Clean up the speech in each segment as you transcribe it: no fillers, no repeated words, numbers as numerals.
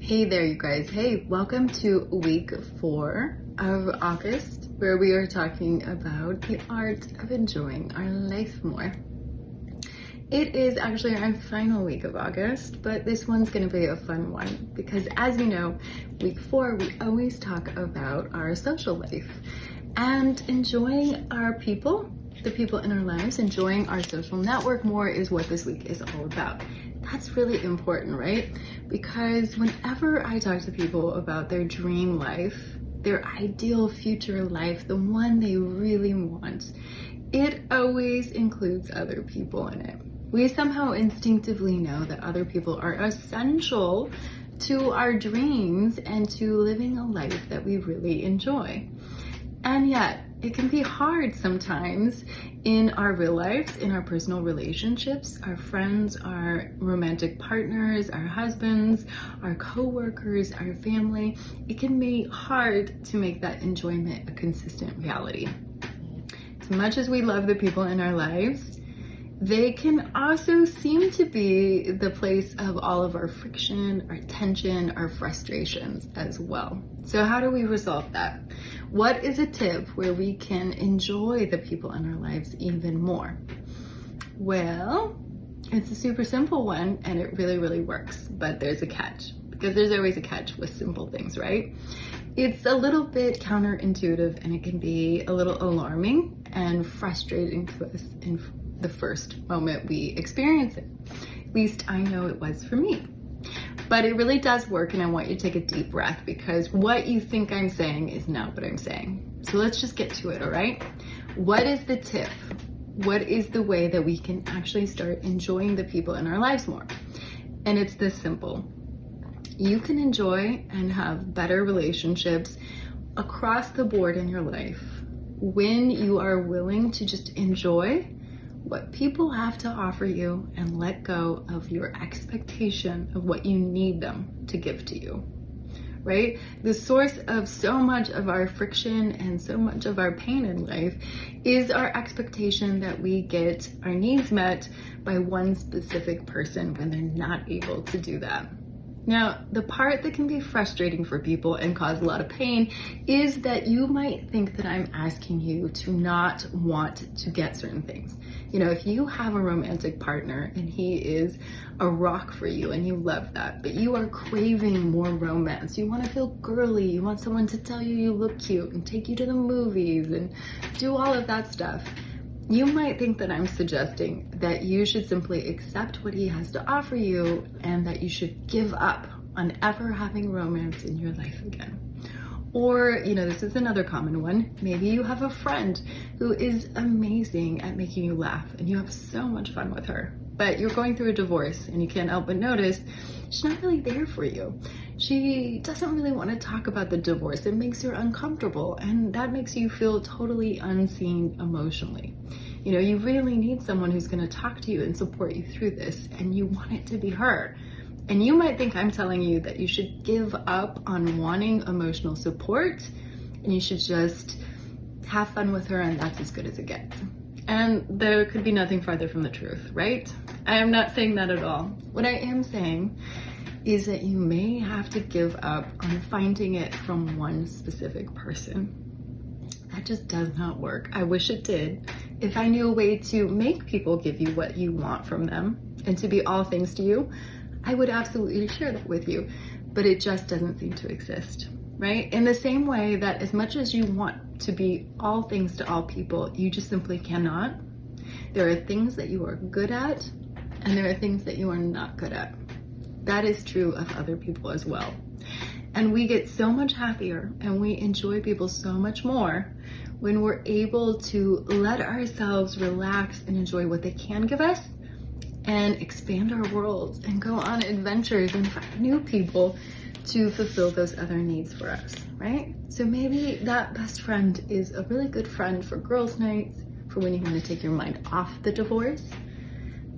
Hey there, you guys. Hey, welcome to week 4 of August, where we are talking about the art of enjoying our life more. It is actually our final week of August, but this one's going to be a fun one because, as you know, week 4, we always talk about our social life and enjoying our people, the people in our lives, enjoying our social network more is what this week is all about. That's really important, right? Because whenever I talk to people about their dream life, their ideal future life, the one they really want, it always includes other people in it. We somehow instinctively know that other people are essential to our dreams and to living a life that we really enjoy. And yet, it can be hard sometimes in our real lives, in our personal relationships, our friends, our romantic partners, our husbands, our co-workers, our family. It can be hard to make that enjoyment a consistent reality. As much as we love the people in our lives, they can also seem to be the place of all of our friction, our tension, our frustrations as well. So how do we resolve that? What is a tip where we can enjoy the people in our lives even more? Well, it's a super simple one and it really, really works, but there's a catch, because there's always a catch with simple things, right? It's a little bit counterintuitive and it can be a little alarming and frustrating to us in the first moment we experience it. At least I know it was for me. But it really does work, and I want you to take a deep breath because what you think I'm saying is not what I'm saying. So let's just get to it, all right? What is the tip? What is the way that we can actually start enjoying the people in our lives more? And it's this simple. You can enjoy and have better relationships across the board in your life when you are willing to just enjoy what people have to offer you and let go of your expectation of what you need them to give to you, right? The source of so much of our friction and so much of our pain in life is our expectation that we get our needs met by one specific person when they're not able to do that. Now, the part that can be frustrating for people and cause a lot of pain is that you might think that I'm asking you to not want to get certain things. You know, if you have a romantic partner and he is a rock for you and you love that, but you are craving more romance, you want to feel girly, you want someone to tell you you look cute and take you to the movies and do all of that stuff, you might think that I'm suggesting that you should simply accept what he has to offer you and that you should give up on ever having romance in your life again. Or, you know, this is another common one. Maybe you have a friend who is amazing at making you laugh and you have so much fun with her, but you're going through a divorce and you can't help but notice she's not really there for you. She doesn't really want to talk about the divorce. It makes her uncomfortable and that makes you feel totally unseen emotionally. You know, you really need someone who's going to talk to you and support you through this, and you want it to be her. And you might think I'm telling you that you should give up on wanting emotional support and you should just have fun with her and that's as good as it gets. And there could be nothing farther from the truth, right? I am not saying that at all. What I am saying is that you may have to give up on finding it from one specific person. That just does not work. I wish it did. If I knew a way to make people give you what you want from them and to be all things to you, I would absolutely share that with you, but it just doesn't seem to exist, right? In the same way that as much as you want to be all things to all people, you just simply cannot. There are things that you are good at and there are things that you are not good at. That is true of other people as well. And we get so much happier and we enjoy people so much more when we're able to let ourselves relax and enjoy what they can give us and expand our worlds and go on adventures and find new people to fulfill those other needs for us, right? So maybe that best friend is a really good friend for girls' nights, for when you want to take your mind off the divorce.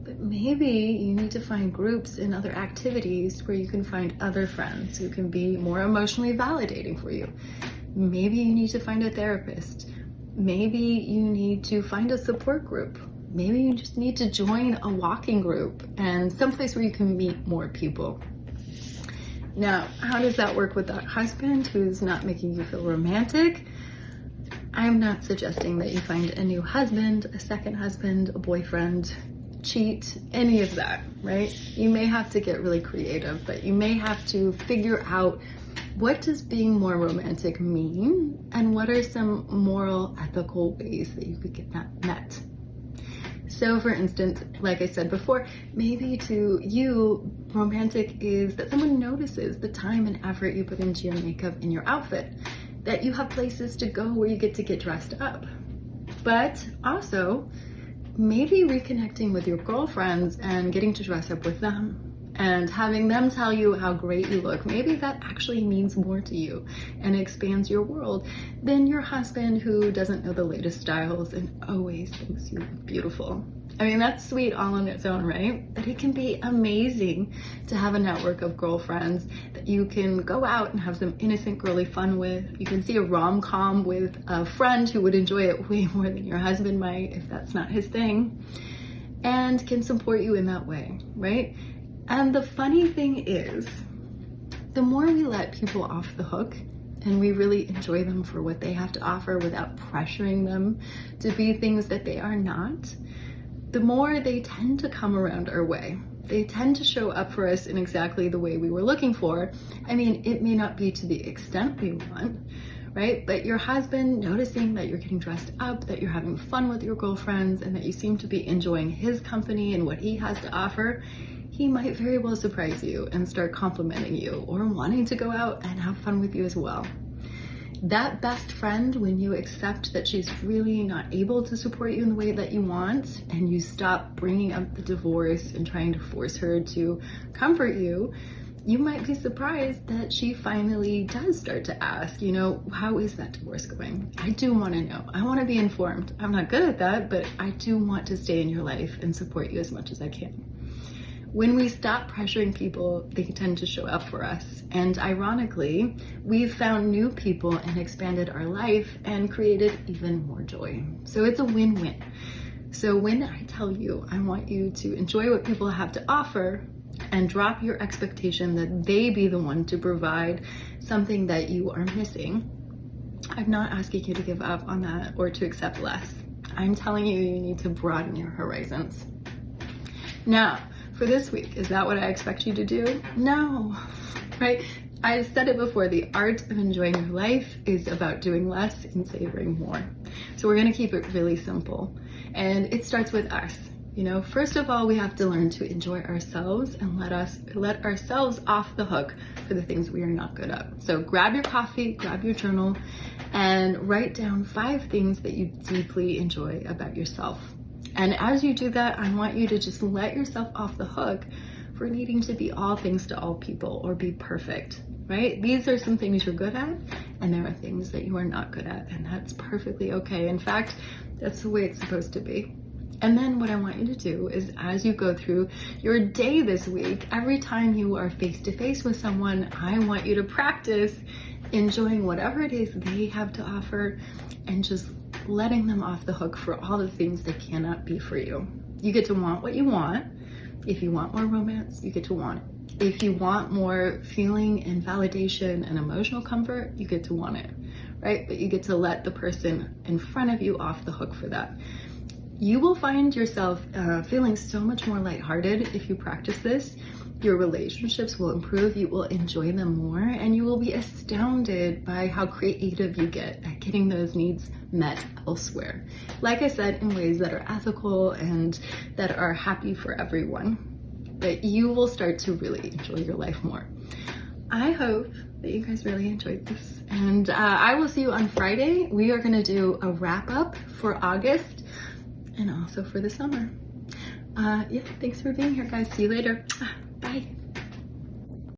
But maybe you need to find groups and other activities where you can find other friends who can be more emotionally validating for you. Maybe you need to find a therapist. Maybe you need to find a support group. Maybe you just need to join a walking group and someplace where you can meet more people. Now, how does that work with that husband who's not making you feel romantic? I'm not suggesting that you find a new husband, a second husband, a boyfriend, cheat, any of that, right? You may have to get really creative, but you may have to figure out, what does being more romantic mean? And what are some moral, ethical ways that you could get that met? So for instance, like I said before, maybe to you, romantic is that someone notices the time and effort you put into your makeup and your outfit, that you have places to go where you get to get dressed up. But also, maybe reconnecting with your girlfriends and getting to dress up with them and having them tell you how great you look. Maybe that actually means more to you and expands your world than your husband who doesn't know the latest styles and always thinks you look beautiful. I mean, that's sweet all on its own, right? But it can be amazing to have a network of girlfriends that you can go out and have some innocent girly fun with. You can see a rom-com with a friend who would enjoy it way more than your husband might if that's not his thing, and can support you in that way, right? And the funny thing is, the more we let people off the hook and we really enjoy them for what they have to offer without pressuring them to be things that they are not, the more they tend to come around our way. They tend to show up for us in exactly the way we were looking for. I mean, it may not be to the extent we want, right? But your husband noticing that you're getting dressed up, that you're having fun with your girlfriends, and that you seem to be enjoying his company and what he has to offer, he might very well surprise you and start complimenting you or wanting to go out and have fun with you as well. That best friend, when you accept that she's really not able to support you in the way that you want, and you stop bringing up the divorce and trying to force her to comfort you, you might be surprised that she finally does start to ask, you know, how is that divorce going? I do want to know. I want to be informed. I'm not good at that, but I do want to stay in your life and support you as much as I can. When we stop pressuring people, they tend to show up for us. And ironically, we've found new people and expanded our life and created even more joy. So it's a win-win. So when I tell you, I want you to enjoy what people have to offer and drop your expectation that they be the one to provide something that you are missing, I'm not asking you to give up on that or to accept less. I'm telling you, you need to broaden your horizons. Now, for this week, is that what I expect you to do? No, right? I said it before, the art of enjoying your life is about doing less and savoring more. So we're gonna keep it really simple. And it starts with us. You know, first of all, we have to learn to enjoy ourselves and let ourselves off the hook for the things we are not good at. So grab your coffee, grab your journal, and write down 5 things that you deeply enjoy about yourself. And as you do that, I want you to just let yourself off the hook for needing to be all things to all people or be perfect, right? These are some things you're good at, and there are things that you are not good at, and that's perfectly okay. In fact, that's the way it's supposed to be. And then what I want you to do is, as you go through your day this week, every time you are face to face with someone, I want you to practice enjoying whatever it is they have to offer and just letting them off the hook for all the things they cannot be for you. You get to want what you want. If you want more romance, you get to want it. If you want more feeling and validation and emotional comfort, you get to want it, right? But you get to let the person in front of you off the hook for that. You will find yourself feeling so much more lighthearted if you practice this. Your relationships will improve, you will enjoy them more, and you will be astounded by how creative you get at getting those needs met elsewhere. Like I said, in ways that are ethical and that are happy for everyone. But you will start to really enjoy your life more. I hope that you guys really enjoyed this. And I will see you on Friday. We are gonna do a wrap up for August and also for the summer. Yeah, thanks for being here, guys. See you later. Bye.